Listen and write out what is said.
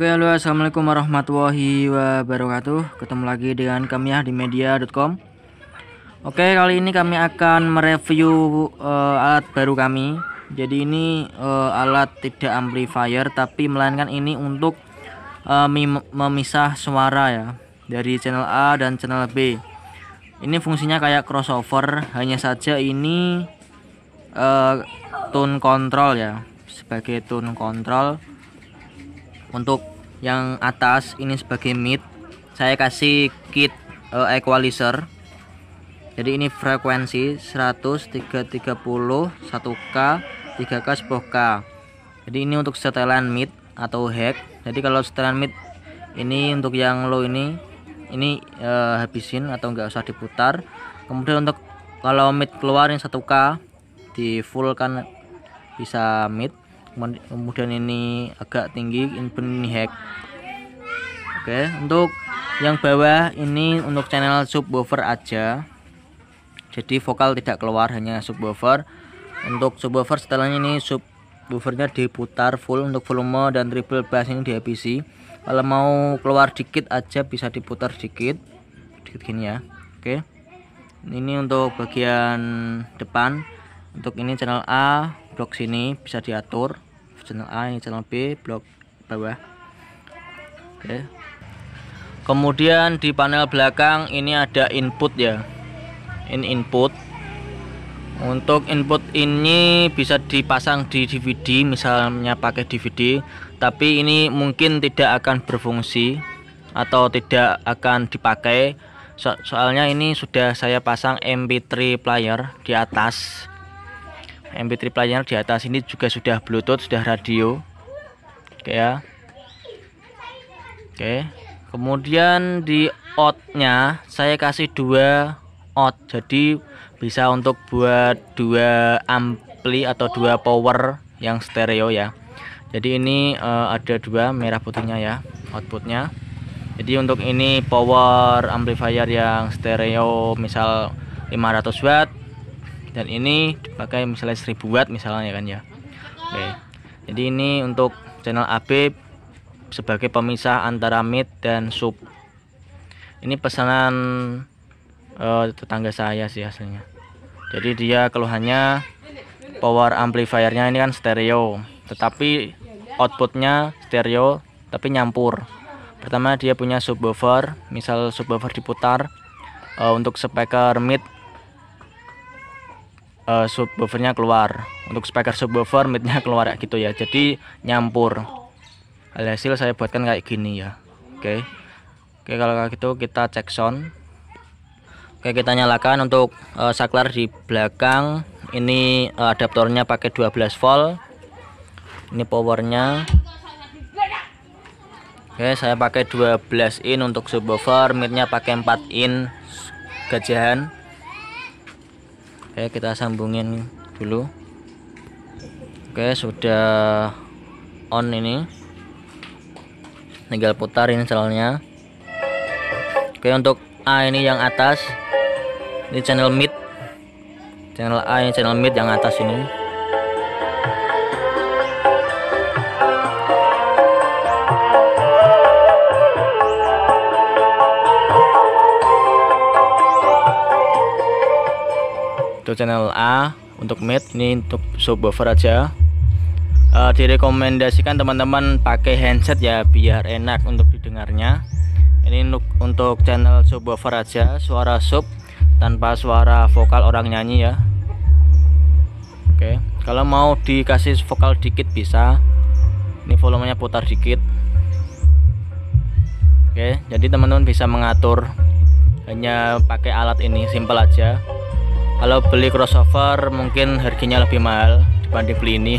Oke, halo, assalamualaikum warahmatullahi wabarakatuh. Ketemu lagi dengan kami ya di media.com. Oke, kali ini kami akan mereview alat baru kami. Jadi ini alat tidak amplifier, tapi melainkan ini untuk memisah suara ya dari channel A dan channel B. Ini fungsinya kayak crossover, hanya saja ini tone control ya, sebagai tone control. Untuk yang atas ini sebagai mid, saya kasih kit equalizer. Jadi ini frekuensi 100, 330, 1K, 3K, 10K. Jadi ini untuk setelan mid atau hack. Jadi kalau setelan mid ini untuk yang low ini habisin atau enggak usah diputar. Kemudian untuk kalau mid keluar yang 1K di full kan bisa mid. Kemudian ini agak tinggi, ini hack. Oke, untuk yang bawah ini untuk channel subwoofer aja, jadi vokal tidak keluar, hanya subwoofer. Untuk subwoofer setelahnya ini subwoofernya diputar full, untuk volume dan treble bass ini dihabisi. Kalau mau keluar dikit aja bisa diputar dikit gini ya. Oke, ini untuk bagian depan. Untuk ini channel A, blok sini bisa diatur, channel A, ini channel B, blok bawah. Oke. Kemudian di panel belakang ini ada input ya. Ini input. Untuk input ini bisa dipasang di DVD, misalnya pakai DVD, tapi ini mungkin tidak akan berfungsi atau tidak akan dipakai. Soalnya ini sudah saya pasang MP3 player di atas. MP3 player di atas ini juga sudah Bluetooth, sudah radio. Oke ya. Oke. Kemudian di outnya saya kasih 2 out, jadi bisa untuk buat 2 ampli atau 2 power yang stereo ya. Jadi ini ada 2 merah putihnya ya outputnya. Jadi untuk ini power amplifier yang stereo misal 500 watt, dan ini dipakai misalnya 1000 watt misalnya kan ya. Oke. Jadi ini untuk channel AB sebagai pemisah antara mid dan sub. Ini pesanan tetangga saya sih hasilnya. Jadi dia keluhannya power amplifiernya ini kan stereo, tetapi outputnya stereo tapi nyampur. Pertama dia punya subwoofer, misal subwoofer diputar, untuk speaker mid subwoofernya keluar, untuk speaker subwoofer midnya keluar gitu ya. Jadi nyampur. Alhasil saya buatkan kayak gini ya. Oke, kalau kayak gitu kita cek sound. Oke, kita nyalakan. Untuk saklar di belakang ini adaptornya pakai 12 volt. Ini powernya. Oke, saya pakai 12 in untuk subwoofer, midnya pakai 4 in gajahan. Oke, kita sambungin dulu. Oke, sudah on ini. Tinggal putar ini channelnya. Oke, untuk A ini yang atas. Ini channel mid. Channel A ini channel mid yang atas ini. Itu channel A untuk mid, ini untuk subwoofer aja. Direkomendasikan teman-teman pakai handset ya biar enak untuk didengarnya. Ini untuk channel subwoofer aja, suara sub tanpa suara vokal orang nyanyi ya. Oke, kalau mau dikasih vokal dikit bisa. Ini volumenya putar dikit. Oke, jadi teman-teman bisa mengatur hanya pakai alat ini, simple aja. Kalau beli crossover mungkin harganya lebih mahal dibanding beli ini.